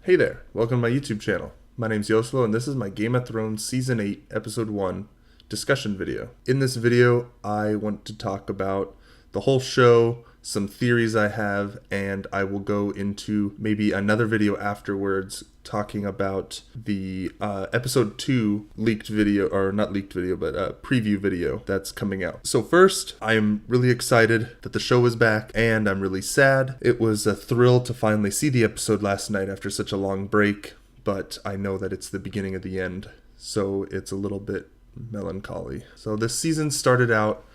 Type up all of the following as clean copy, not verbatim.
Hey there, welcome to my YouTube channel. My name's Yoslo and this is my Game of Thrones Season 8, Episode 1 discussion video. In this video, I want to talk about the whole show, some theories I have, and I will go into maybe another video afterwards talking about the Episode 2 leaked video, or not leaked video, but preview video that's coming out. So first, I am really excited that the show is back, and I'm really sad. It was a thrill to finally see the episode last night after such a long break, but I know that it's the beginning of the end, so it's a little bit melancholy. So this season started out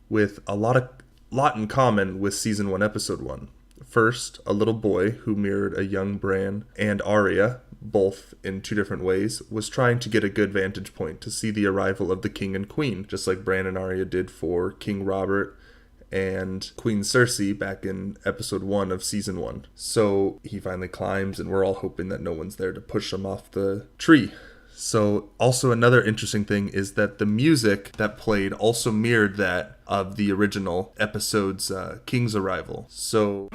with a lot in common with Season 1, Episode 1. First, a little boy who mirrored a young Bran and Arya, both in two different ways, was trying to get a good vantage point to see the arrival of the king and queen, just like Bran and Arya did for King Robert and Queen Cersei back in Episode 1 of Season 1. So he finally climbs, and we're all hoping that no one's there to push him off the tree. So also another interesting thing is that the music that played also mirrored that of the original episode's King's arrival. So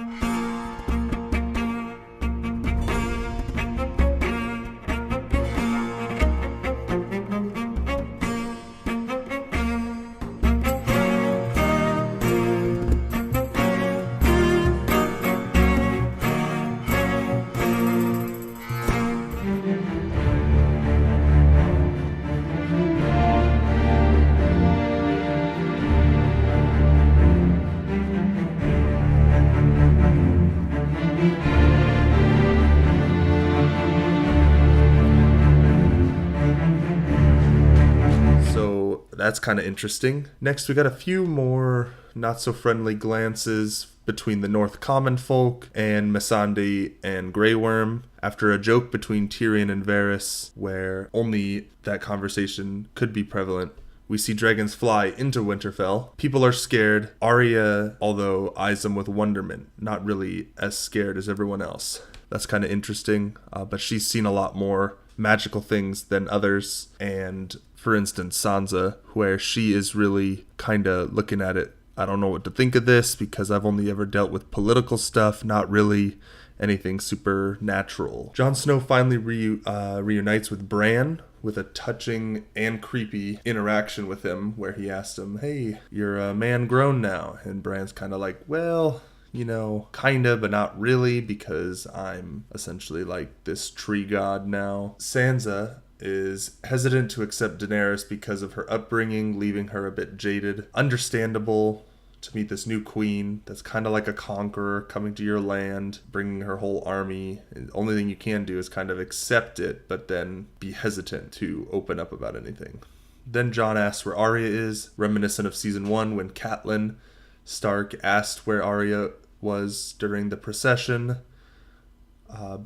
that's kind of interesting. Next, we got a few more not-so-friendly glances between the North Common folk and Missandei and Grey Worm after a joke between Tyrion and Varys where only that conversation could be prevalent. We see dragons fly into Winterfell. People are scared. Arya, although, eyes them with wonderment, not really as scared as everyone else. That's kind of interesting, but she's seen a lot more magical things than others, and for instance Sansa, where she is really kind of looking at it, I don't know what to think of this because I've only ever dealt with political stuff, not really anything supernatural. Jon Snow finally reunites with Bran with a touching and creepy interaction with him where he asked him, hey, you're a man grown now, and Bran's kind of like, well, you know, kinda, but not really, because I'm essentially like this tree god now. Sansa is hesitant to accept Daenerys because of her upbringing, leaving her a bit jaded. Understandable to meet this new queen that's kind of like a conqueror coming to your land, bringing her whole army. And the only thing you can do is kind of accept it, but then be hesitant to open up about anything. Then Jon asks where Arya is, reminiscent of Season 1 when Catelyn Stark asked where Arya was during the procession.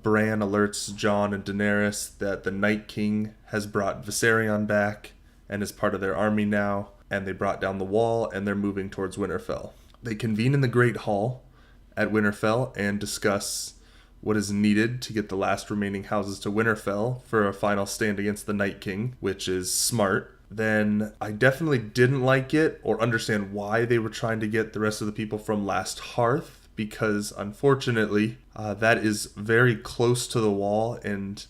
Bran alerts Jon and Daenerys that the Night King has brought Viserion back and is part of their army now, and they brought down the wall and they're moving towards Winterfell. They convene in the Great Hall at Winterfell and discuss what is needed to get the last remaining houses to Winterfell for a final stand against the Night King, which is smart. Then I definitely didn't like it or understand why they were trying to get the rest of the people from Last Hearth, because unfortunately that is very close to the wall, and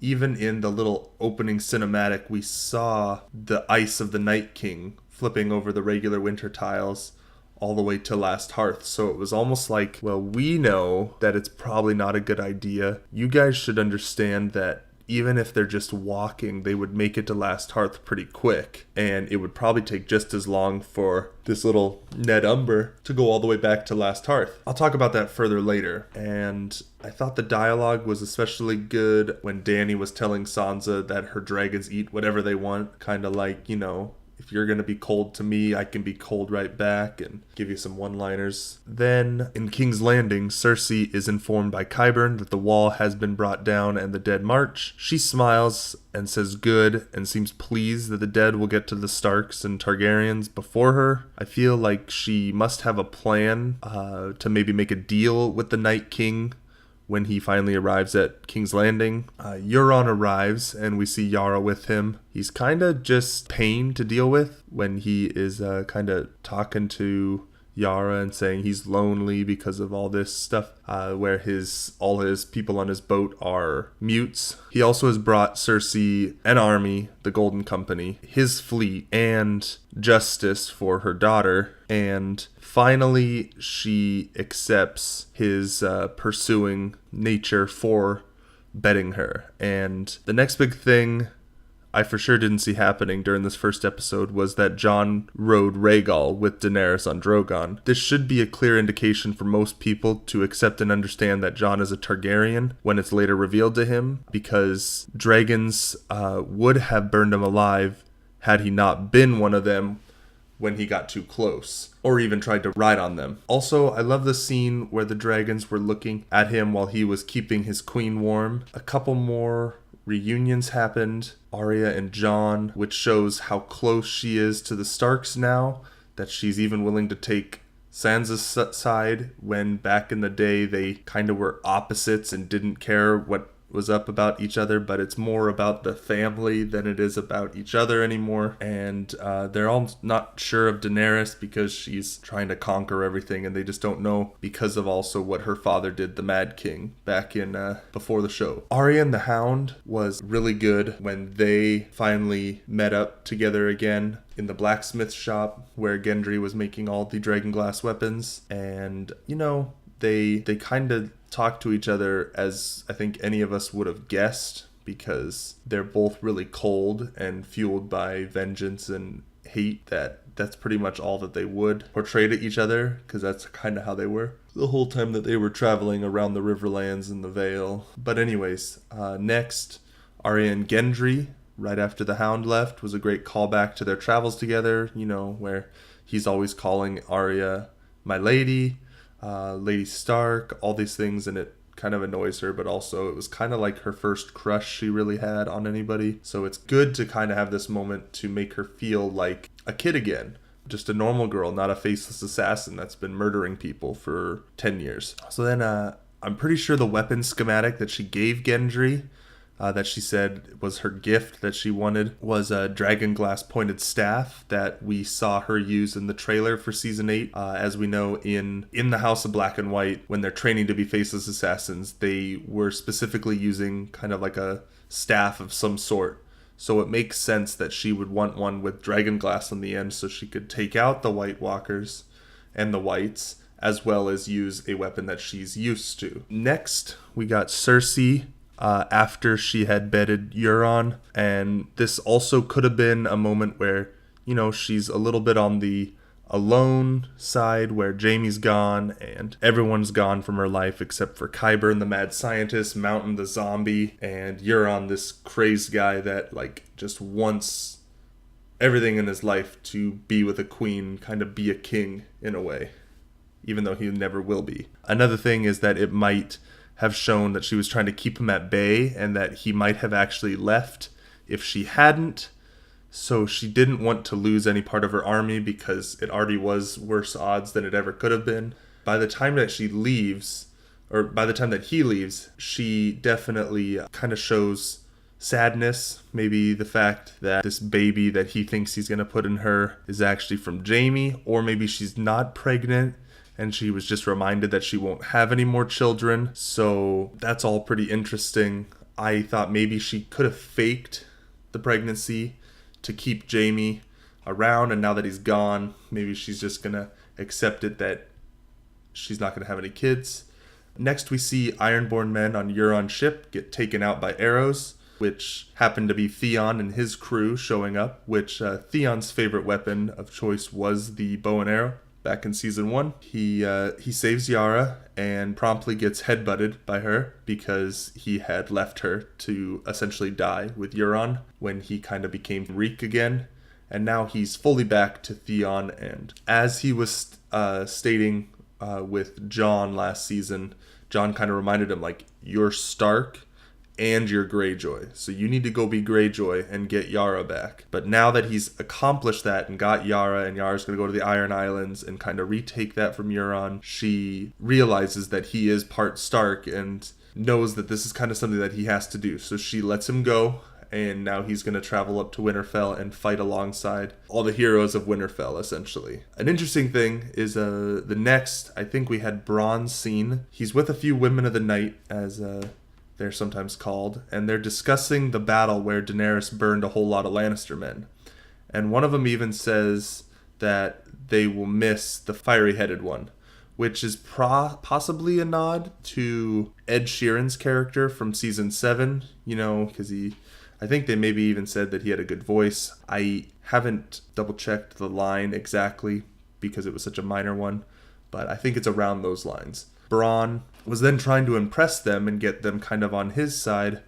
even in the little opening cinematic we saw the ice of the Night King flipping over the regular winter tiles all the way to Last Hearth. So it was almost like, well, we know that it's probably not a good idea. You guys should understand that even if they're just walking, they would make it to Last Hearth pretty quick. And it would probably take just as long for this little Ned Umber to go all the way back to Last Hearth. I'll talk about that further later. And I thought the dialogue was especially good when Dany was telling Sansa that her dragons eat whatever they want. Kind of like, you know, if you're going to be cold to me, I can be cold right back, and give you some one-liners. Then, in King's Landing, Cersei is informed by Qyburn that the wall has been brought down and the dead march. She smiles and says good, and seems pleased that the dead will get to the Starks and Targaryens before her. I feel like she must have a plan to maybe make a deal with the Night King when he finally arrives at King's Landing. Euron arrives, and we see Yara with him. He's kind of just pain to deal with when he is kind of talking to Yara and saying he's lonely because of all this stuff, where all his people on his boat are mutes. He also has brought Cersei an army, the Golden Company, his fleet, and justice for her daughter. And finally, she accepts his pursuing nature for betting her. And the next big thing I for sure didn't see happening during this first episode was that Jon rode Rhaegal with Daenerys on Drogon. This should be a clear indication for most people to accept and understand that Jon is a Targaryen when it's later revealed to him, because dragons would have burned him alive had he not been one of them when he got too close, or even tried to ride on them. Also, I love the scene where the dragons were looking at him while he was keeping his queen warm. A couple more reunions happened, Arya and Jon, which shows how close she is to the Starks now, that she's even willing to take Sansa's side, when back in the day they kind of were opposites and didn't care what was up about each other, but it's more about the family than it is about each other anymore. And they're all not sure of Daenerys because she's trying to conquer everything, and they just don't know because of also what her father did, the Mad King, back in before the show. Arya and the Hound was really good when they finally met up together again in the blacksmith shop where Gendry was making all the dragonglass weapons. And, you know, they kind of talk to each other as I think any of us would have guessed, because they're both really cold and fueled by vengeance and hate. That's pretty much all that they would portray to each other, because that's kind of how they were the whole time that they were traveling around the Riverlands and the Vale. But anyways, next, Arya and Gendry, right after the Hound left, was a great callback to their travels together, you know, where he's always calling Arya my lady, Lady Stark, all these things, and it kind of annoys her, but also it was kind of like her first crush she really had on anybody. So it's good to kind of have this moment to make her feel like a kid again, just a normal girl, not a faceless assassin that's been murdering people for 10 years. So then I'm pretty sure the weapon schematic that she gave Gendry, that she said was her gift that she wanted, was a dragon glass pointed staff that we saw her use in the trailer for season 8. As we know, in the House of Black and White, when they're training to be faceless assassins, they were specifically using kind of like a staff of some sort. So it makes sense that she would want one with dragon glass on the end, so she could take out the White Walkers and the Whites, as well as use a weapon that she's used to. Next, we got Cersei, after she had bedded Euron, and this also could have been a moment where, you know, she's a little bit on the alone side, where Jaime's gone and everyone's gone from her life except for Qyburn the mad scientist, Mountain the zombie, and Euron, this crazed guy that like just wants everything in his life to be with a queen, kind of be a king in a way, even though he never will be. Another thing is that it might have shown that she was trying to keep him at bay, and that he might have actually left if she hadn't. So she didn't want to lose any part of her army, because it already was worse odds than it ever could have been. By the time that she leaves, or by the time that he leaves, she definitely kind of shows sadness. Maybe the fact that this baby that he thinks he's going to put in her is actually from Jaime, or maybe she's not pregnant and she was just reminded that she won't have any more children. So that's all pretty interesting. I thought maybe she could have faked the pregnancy to keep Jaime around, and now that he's gone, maybe she's just gonna accept it that she's not gonna have any kids. Next, we see Ironborn men on Euron's ship get taken out by arrows, which happened to be Theon and his crew showing up, which Theon's favorite weapon of choice was the bow and arrow. Back in season 1, he saves Yara and promptly gets headbutted by her because he had left her to essentially die with Euron when he kind of became Reek again. And now he's fully back to Theon. And as he was stating with Jon last season, Jon kind of reminded him, like, you're Stark and you're Greyjoy, so you need to go be Greyjoy and get Yara back. But now that he's accomplished that and got Yara, and Yara's going to go to the Iron Islands and kind of retake that from Euron, she realizes that he is part Stark and knows that this is kind of something that he has to do. So she lets him go and now he's going to travel up to Winterfell and fight alongside all the heroes of Winterfell, essentially. An interesting thing is the next, I think we had Bronn scene. He's with a few women of the night, as they're sometimes called, and they're discussing the battle where Daenerys burned a whole lot of Lannister men. And one of them even says that they will miss the fiery-headed one, which is possibly a nod to Ed Sheeran's character from season 7, because I think they maybe even said that he had a good voice. I haven't double-checked the line exactly because it was such a minor one, but I think it's around those lines. Bronn was then trying to impress them and get them kind of on his side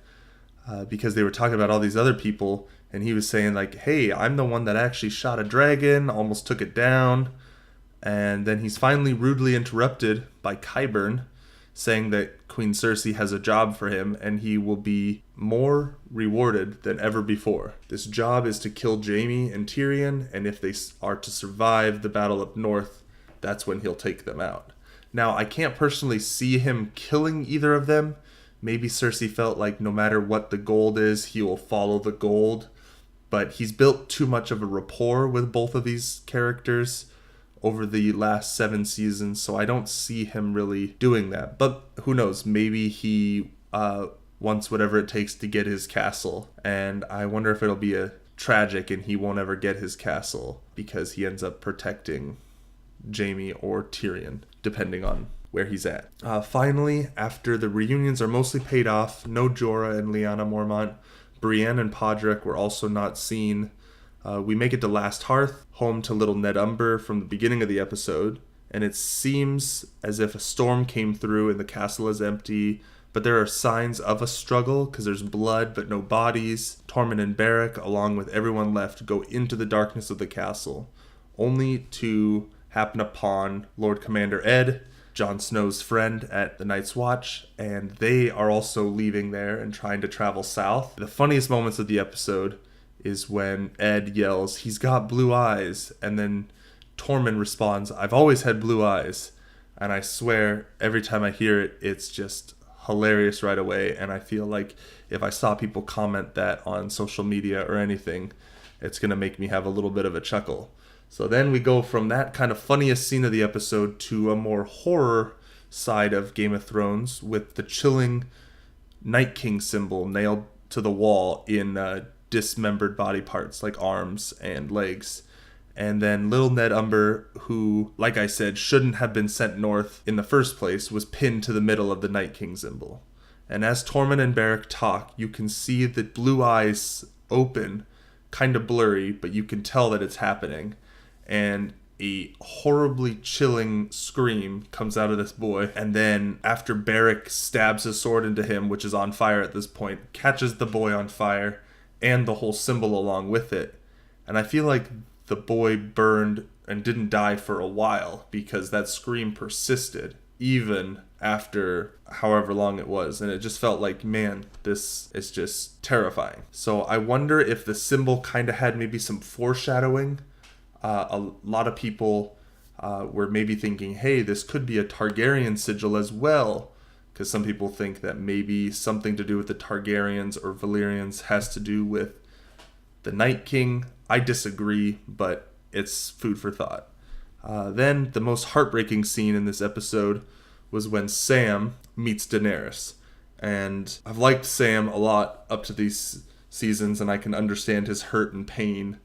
because they were talking about all these other people, and he was saying like, hey, I'm the one that actually shot a dragon, almost took it down. And then he's finally rudely interrupted by Qyburn, saying that Queen Cersei has a job for him and he will be more rewarded than ever before. This job is to kill Jaime and Tyrion, and if they are to survive the battle up north, that's when he'll take them out. Now, I can't personally see him killing either of them. Maybe Cersei felt like no matter what the gold is, he will follow the gold. But he's built too much of a rapport with both of these characters over the last 7 seasons, so I don't see him really doing that. But who knows, maybe he wants whatever it takes to get his castle, and I wonder if it'll be a tragic and he won't ever get his castle because he ends up protecting Jaime or Tyrion, depending on where he's at. Finally, after the reunions are mostly paid off, no Jorah and Lyanna Mormont, Brienne and Podrick were also not seen. We make it to Last Hearth, home to little Ned Umber from the beginning of the episode, and it seems as if a storm came through and the castle is empty, but there are signs of a struggle because there's blood but no bodies. Tormund and Beric, along with everyone left, go into the darkness of the castle, only to happen upon Lord Commander Ed, Jon Snow's friend at the Night's Watch, and they are also leaving there and trying to travel south. The funniest moments of the episode is when Ed yells, "He's got blue eyes," and then Tormund responds, "I've always had blue eyes." And I swear, every time I hear it, it's just hilarious right away, and I feel like if I saw people comment that on social media or anything, it's going to make me have a little bit of a chuckle. So then we go from that kind of funniest scene of the episode to a more horror side of Game of Thrones with the chilling Night King symbol nailed to the wall in dismembered body parts like arms and legs. And then little Ned Umber, who, like I said, shouldn't have been sent north in the first place, was pinned to the middle of the Night King symbol. And as Tormund and Beric talk, you can see the blue eyes open, kind of blurry, but you can tell that it's happening. And a horribly chilling scream comes out of this boy. And then after Beric stabs his sword into him, which is on fire at this point, catches the boy on fire and the whole symbol along with it. And I feel like the boy burned and didn't die for a while because that scream persisted even after however long it was. And it just felt like, man, this is just terrifying. So I wonder if the symbol kind of had maybe some foreshadowing. A lot of people were maybe thinking, hey, this could be a Targaryen sigil as well. Because some people think that maybe something to do with the Targaryens or Valyrians has to do with the Night King. I disagree, but it's food for thought. Then the most heartbreaking scene in this episode was when Sam meets Daenerys. And I've liked Sam a lot up to these seasons, and I can understand his hurt and pain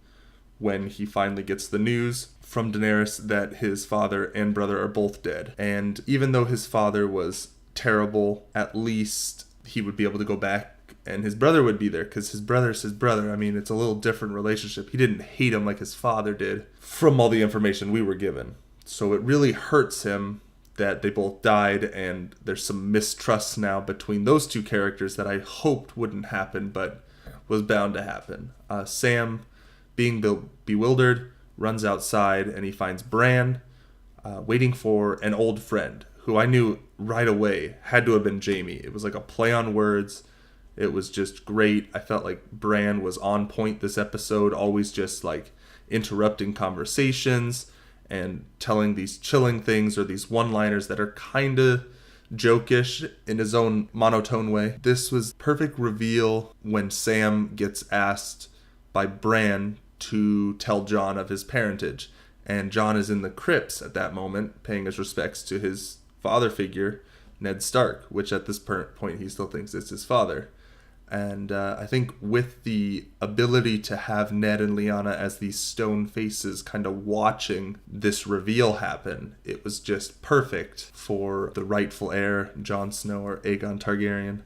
when he finally gets the news from Daenerys that his father and brother are both dead. And even though his father was terrible, at least he would be able to go back and his brother would be there because his brother's his brother. I mean, it's a little different relationship. He didn't hate him like his father did from all the information we were given. So it really hurts him that they both died, and there's some mistrust now between those two characters that I hoped wouldn't happen, but was bound to happen. Sam, being bewildered, runs outside and he finds Bran waiting for an old friend who I knew right away had to have been Jaime. It was like a play on words. It was just great. I felt like Bran was on point this episode, always just like interrupting conversations and telling these chilling things or these one-liners that are kind of jokish in his own monotone way. This was perfect reveal when Sam gets asked by Bran to tell Jon of his parentage. And Jon is in the crypts at that moment, paying his respects to his father figure, Ned Stark, which at this point he still thinks it's his father. And I think with the ability to have Ned and Lyanna as these stone faces kind of watching this reveal happen, it was just perfect for the rightful heir, Jon Snow or Aegon Targaryen,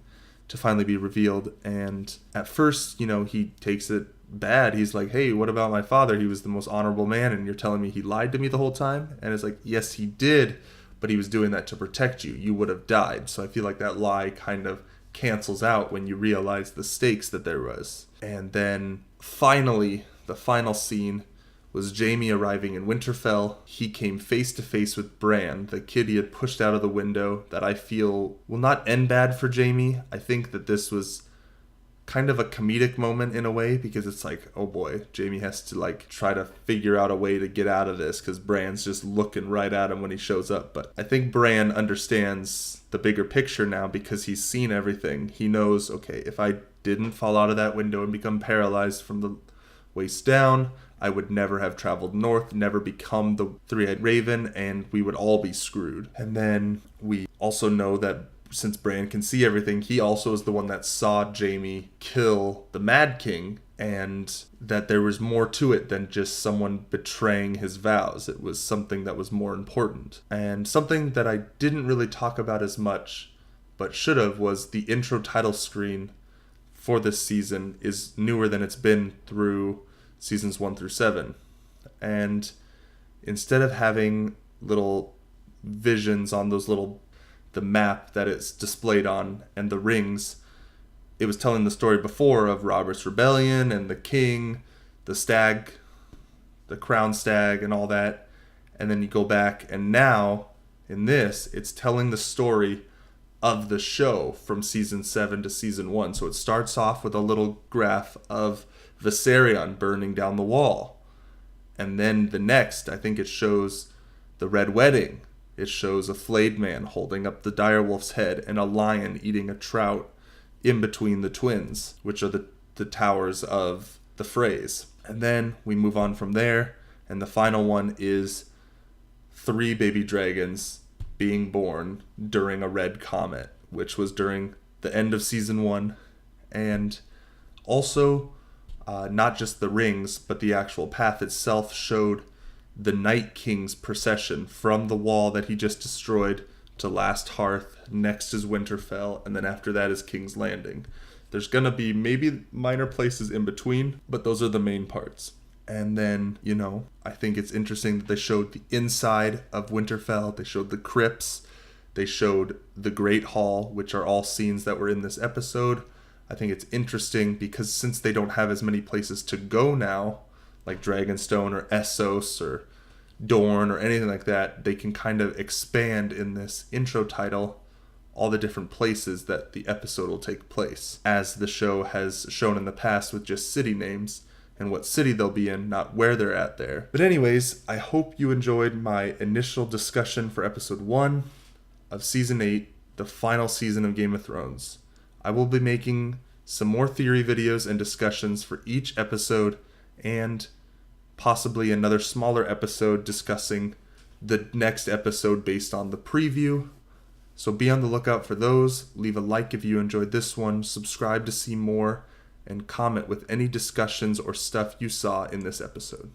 to finally be revealed. And at first, he takes it bad. He's like, hey, what about my father? He was the most honorable man, and you're telling me he lied to me the whole time? And it's like, yes, he did, but he was doing that to protect you. You would have died. So I feel like that lie kind of cancels out when you realize the stakes that there was. And then finally, the final scene was Jaime arriving in Winterfell. He came face to face with Bran, the kid he had pushed out of the window, that I feel will not end bad for Jaime. I think that this was kind of a comedic moment in a way, because it's like, oh boy, Jaime has to try to figure out a way to get out of this because Bran's just looking right at him when he shows up. But I think Bran understands the bigger picture now because he's seen everything. He knows, okay, if I didn't fall out of that window and become paralyzed from the waist down, I would never have traveled north, never become the three-eyed raven, and we would all be screwed. And then we also know that since Bran can see everything, he also is the one that saw Jaime kill the Mad King, and that there was more to it than just someone betraying his vows. It was something that was more important. And something that I didn't really talk about as much, but should have, was the intro title screen for this season is newer than it's been through seasons 1 through 7. And instead of having little visions on the map that it's displayed on and the rings, it was telling the story before of Robert's Rebellion and the king, the stag, the crown stag and all that. And then you go back, and now in this, it's telling the story of the show from season 7 to season 1. So it starts off with a little graph of Viserion burning down the wall. And then the next, I think it shows the Red Wedding. It shows a flayed man holding up the direwolf's head and a lion eating a trout in between the twins, which are the towers of the Freys. And then we move on from there, and the final one is 3 baby dragons being born during a red comet, which was during the end of season 1. And also, not just the rings, but the actual path itself showed the Night King's procession from the wall that he just destroyed to Last Hearth. Next is Winterfell, and then after that is King's Landing. There's gonna be maybe minor places in between, but those are the main parts. And then, I think it's interesting that they showed the inside of Winterfell. They showed the crypts. They showed the Great Hall, which are all scenes that were in this episode. I think it's interesting because since they don't have as many places to go now, like Dragonstone or Essos or Dorne or anything like that, they can kind of expand in this intro title all the different places that the episode will take place, as the show has shown in the past with just city names and what city they'll be in, not where they're at there. But anyways, I hope you enjoyed my initial discussion for episode 1 of season 8, the final season of Game of Thrones. I will be making some more theory videos and discussions for each episode, and possibly another smaller episode discussing the next episode based on the preview. So be on the lookout for those. Leave a like if you enjoyed this one, subscribe to see more, and comment with any discussions or stuff you saw in this episode.